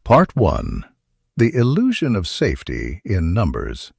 Part 1. The Illusion of Safety in Numbers.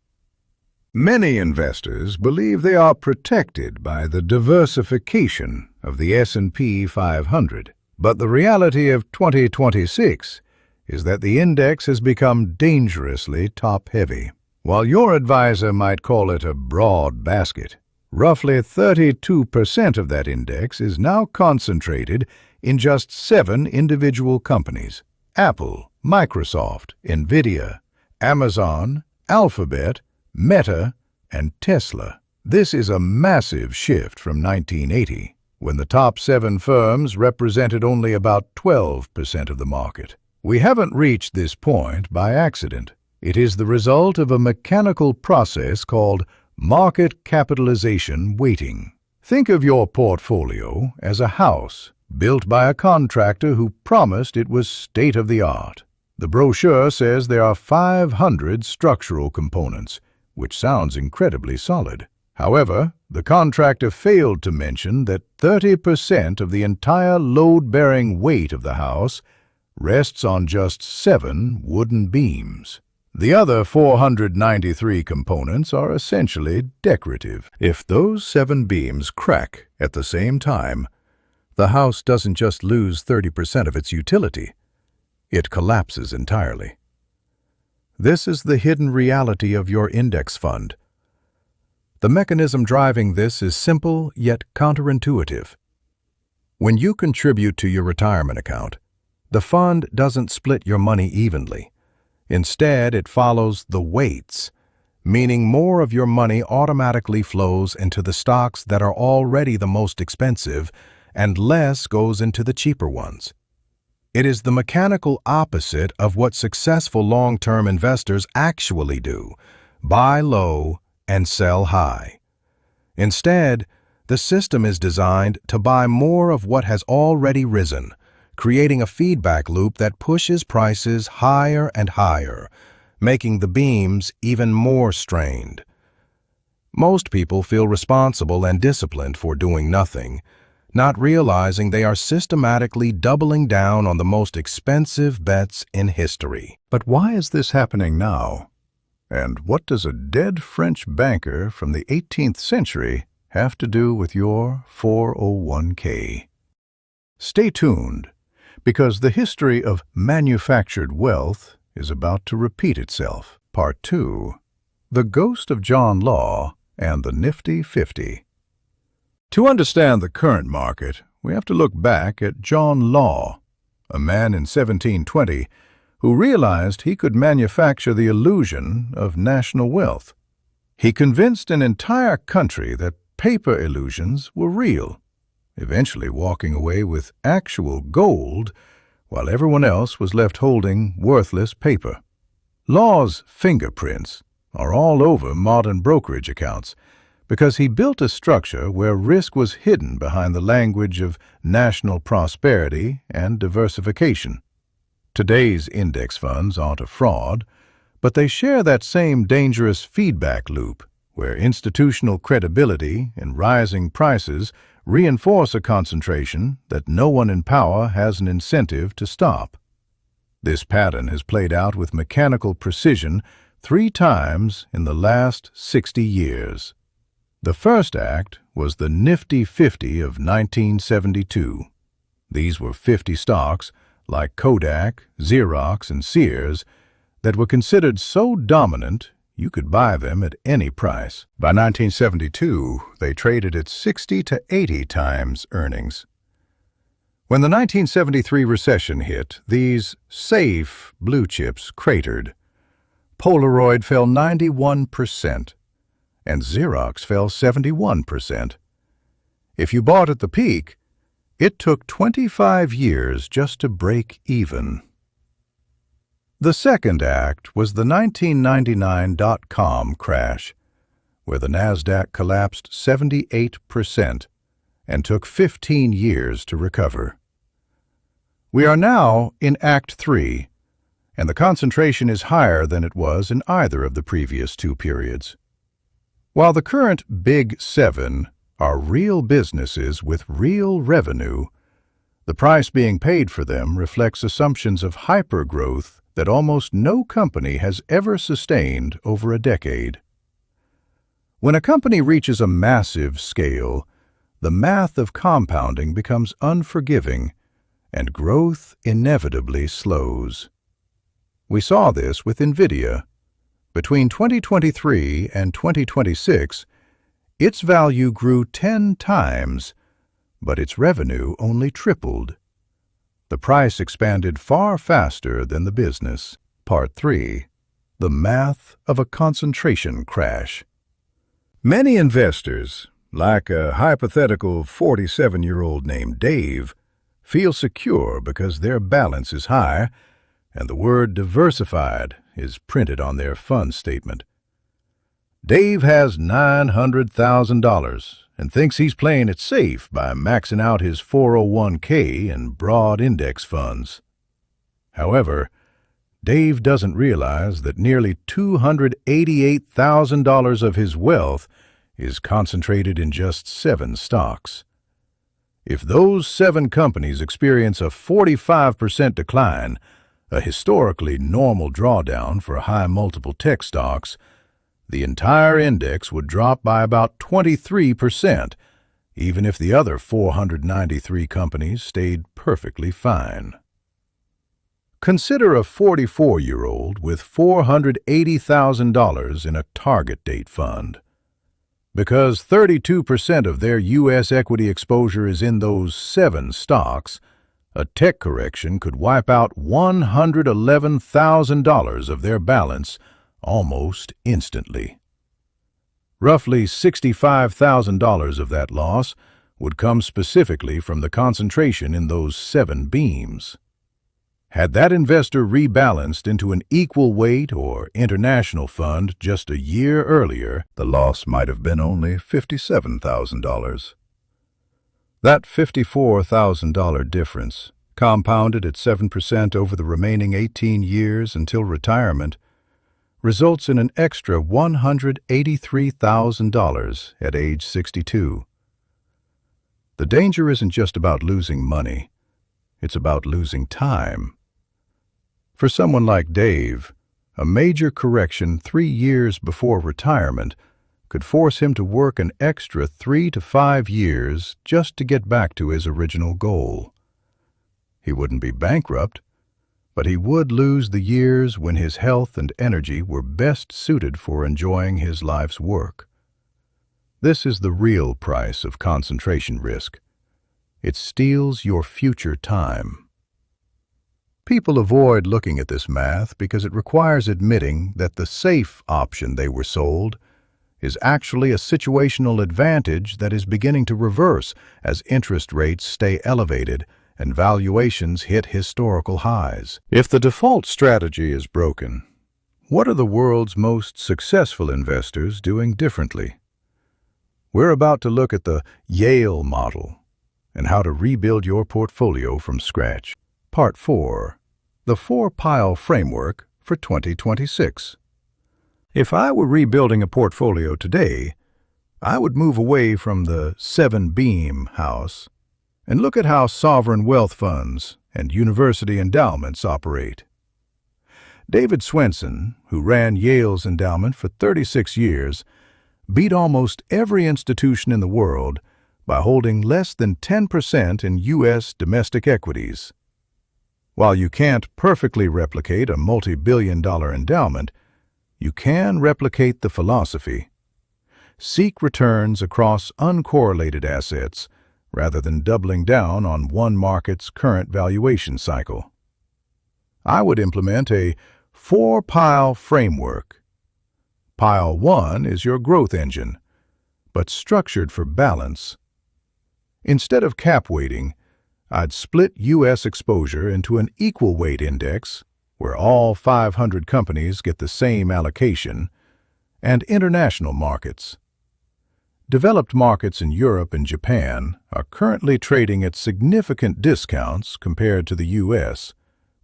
Many investors believe they are protected by the diversification of the S&P 500, but the reality of 2026 is that the index has become dangerously top-heavy. While your advisor might call it a broad basket, roughly 32% of that index is now concentrated in just 7 individual companies: Apple, Microsoft, Nvidia, Amazon, Alphabet, Meta, and Tesla. This is a massive shift from 1980, when the top 7 firms represented only about 12% of the market. We haven't reached this point by accident. It is the result of a mechanical process called market capitalization weighting. Think of your portfolio as a house built by a contractor who promised it was state-of-the-art. The brochure says there are 500 structural components, which sounds incredibly solid. However, the contractor failed to mention that 30% of the entire load-bearing weight of the house rests on just 7 wooden beams. The other 493 components are essentially decorative. If those 7 beams crack at the same time, the house doesn't just lose 30% of its utility, it collapses entirely. This is the hidden reality of your index fund. The mechanism driving this is simple yet counterintuitive. When you contribute to your retirement account, the fund doesn't split your money evenly. Instead, it follows the weights, meaning more of your money automatically flows into the stocks that are already the most expensive and less goes into the cheaper ones. It is the mechanical opposite of what successful long-term investors actually do: buy low and sell high. Instead, the system is designed to buy more of what has already risen, creating a feedback loop that pushes prices higher and higher, making the beams even more strained. Most people feel responsible and disciplined for doing nothing, not realizing they are systematically doubling down on the most expensive bets in history. But why is this happening now? And what does a dead French banker from the 18th century have to do with your 401k? Stay tuned, because the history of manufactured wealth is about to repeat itself. Part 2. The Ghost of John Law and the Nifty 50. To understand the current market, we have to look back at John Law, a man in 1720 who realized he could manufacture the illusion of national wealth. He convinced an entire country that paper illusions were real, eventually walking away with actual gold while everyone else was left holding worthless paper. Law's fingerprints are all over modern brokerage accounts because he built a structure where risk was hidden behind the language of national prosperity and diversification. Today's index funds aren't a fraud, but they share that same dangerous feedback loop where institutional credibility and rising prices reinforce a concentration that no one in power has an incentive to stop. This pattern has played out with mechanical precision 3 times in the last 60 years. The first act was the Nifty 50 of 1972. These were 50 stocks, like Kodak, Xerox, and Sears, that were considered so dominant you could buy them at any price. By 1972, they traded at 60 to 80 times earnings. When the 1973 recession hit, these safe blue chips cratered. Polaroid fell 91%, and Xerox fell 71%. If you bought at the peak, it took 25 years just to break even. The second act was the 1999 dot-com crash, where the Nasdaq collapsed 78% and took 15 years to recover. We are now in Act 3, and the concentration is higher than it was in either of the previous 2 periods. While the current Big 7 are real businesses with real revenue, The price being paid for them reflects assumptions of hypergrowth that almost no company has ever sustained over a decade. When a company reaches a massive scale, the math of compounding becomes unforgiving, and growth inevitably slows. We saw this with Nvidia. Between 2023 and 2026, its value grew 10 times, but its revenue only tripled. The price expanded far faster than the business. Part 3. The Math of a Concentration Crash. Many investors, like a hypothetical 47-year-old named Dave, feel secure because their balance is high and the word diversified is printed on their fund statement. Dave has $900,000 and thinks he's playing it safe by maxing out his 401k and broad index funds. However, Dave doesn't realize that nearly $288,000 of his wealth is concentrated in just 7 stocks. If those 7 companies experience a 45% decline, a historically normal drawdown for high multiple tech stocks, the entire index would drop by about 23%, even if the other 493 companies stayed perfectly fine. Consider a 44-year-old with $480,000 in a target date fund. Because 32% of their U.S. equity exposure is in those 7 stocks, a tech correction could wipe out $111,000 of their balance almost instantly. Roughly $65,000 of that loss would come specifically from the concentration in those 7 beams. Had that investor rebalanced into an equal weight or international fund just a year earlier, the loss might have been only $57,000. That $54,000 difference, compounded at 7% over the remaining 18 years until retirement, results in an extra $183,000 at age 62. The danger isn't just about losing money, it's about losing time. For someone like Dave, a major correction 3 years before retirement could force him to work an extra 3 to 5 years just to get back to his original goal. He wouldn't be bankrupt, but he would lose the years when his health and energy were best suited for enjoying his life's work. This is the real price of concentration risk. It steals your future time. People avoid looking at this math because it requires admitting that the safe option they were sold is actually a situational advantage that is beginning to reverse as interest rates stay elevated and valuations hit historical highs. If the default strategy is broken, what are the world's most successful investors doing differently? We're about to look at the Yale Model and how to rebuild your portfolio from scratch. Part 4. The 4-Pile Framework for 2026. If I were rebuilding a portfolio today, I would move away from the 7-beam house and look at how sovereign wealth funds and university endowments operate. David Swenson, who ran Yale's endowment for 36 years, beat almost every institution in the world by holding less than 10% in U.S. domestic equities. While you can't perfectly replicate a multi-billion-dollar endowment, you can replicate the philosophy. Seek returns across uncorrelated assets rather than doubling down on one market's current valuation cycle. I would implement a 4-pile framework. Pile 1 is your growth engine, but structured for balance. Instead of cap weighting, I'd split U.S. exposure into an equal weight index, where all 500 companies get the same allocation, and international markets. Developed markets in Europe and Japan are currently trading at significant discounts compared to the U.S.,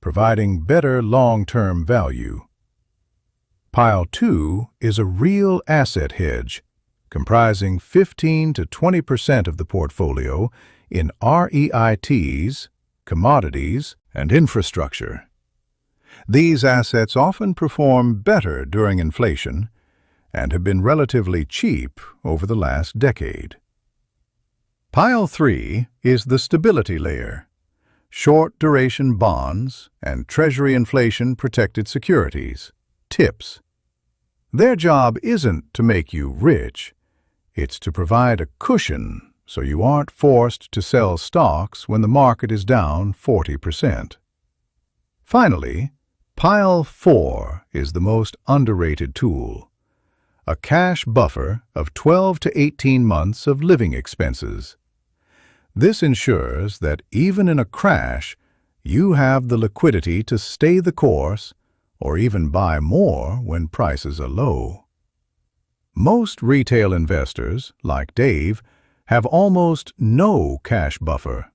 providing better long-term value. Pile 2 is a real asset hedge, comprising 15 to 20% of the portfolio in REITs, commodities, and infrastructure. These assets often perform better during inflation and have been relatively cheap over the last decade. Pile 3 is the stability layer: short-duration bonds and Treasury inflation-protected securities, TIPS. Their job isn't to make you rich, it's to provide a cushion so you aren't forced to sell stocks when the market is down 40%. Finally, Pile 4 is the most underrated tool: a cash buffer of 12 to 18 months of living expenses. This ensures that even in a crash, you have the liquidity to stay the course or even buy more when prices are low. Most retail investors, like Dave, have almost no cash buffer,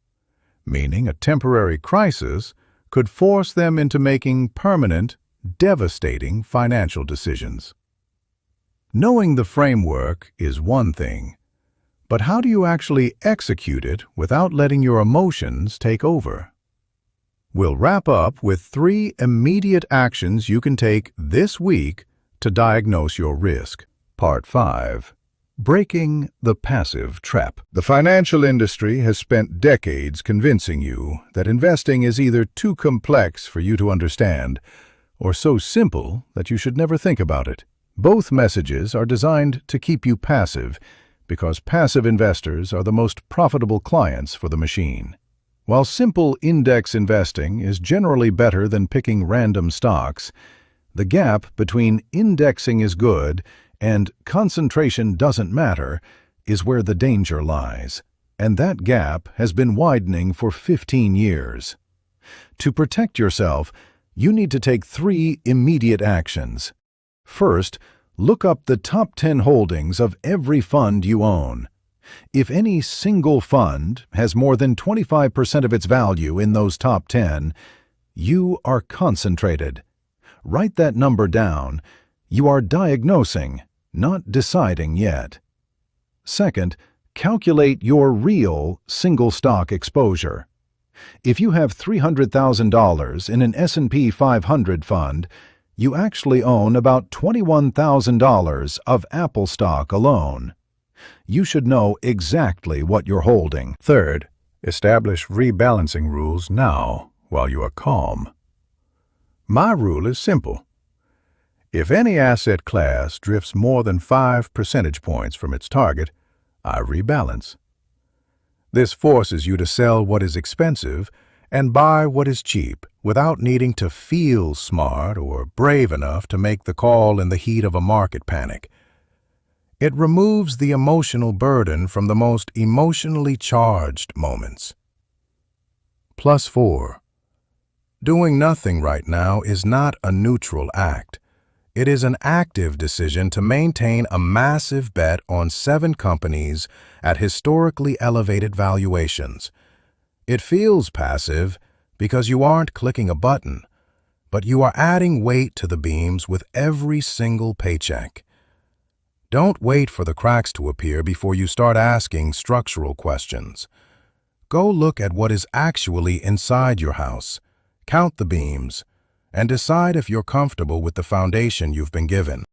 meaning a temporary crisis could force them into making permanent, devastating financial decisions. Knowing the framework is one thing, but how do you actually execute it without letting your emotions take over? We'll wrap up with 3 immediate actions you can take this week to diagnose your risk. Part 5. Breaking the passive trap. The financial industry has spent decades convincing you that investing is either too complex for you to understand or so simple that you should never think about it. Both messages are designed to keep you passive because passive investors are the most profitable clients for the machine. While simple index investing is generally better than picking random stocks, the gap between indexing is good and concentration doesn't matter is where the danger lies, and that gap has been widening for 15 years. To protect yourself, you need to take 3 immediate actions. First, look up the top 10 holdings of every fund you own. If any single fund has more than 25% of its value in those top 10, you are concentrated. Write that number down. You are diagnosing, not deciding yet. Second, calculate your real single stock exposure. If you have $300,000 in an S&P 500 fund, you actually own about $21,000 of Apple stock alone. You should know exactly what you're holding. Third, establish rebalancing rules now while you are calm. My rule is simple. If any asset class drifts more than 5 percentage points from its target, I rebalance. This forces you to sell what is expensive and buy what is cheap without needing to feel smart or brave enough to make the call in the heat of a market panic. It removes the emotional burden from the most emotionally charged moments. Plus 4. Doing nothing right now is not a neutral act. It is an active decision to maintain a massive bet on 7 companies at historically elevated valuations. It feels passive because you aren't clicking a button, but you are adding weight to the beams with every single paycheck. Don't wait for the cracks to appear before you start asking structural questions. Go look at what is actually inside your house, count the beams, and decide if you're comfortable with the foundation you've been given.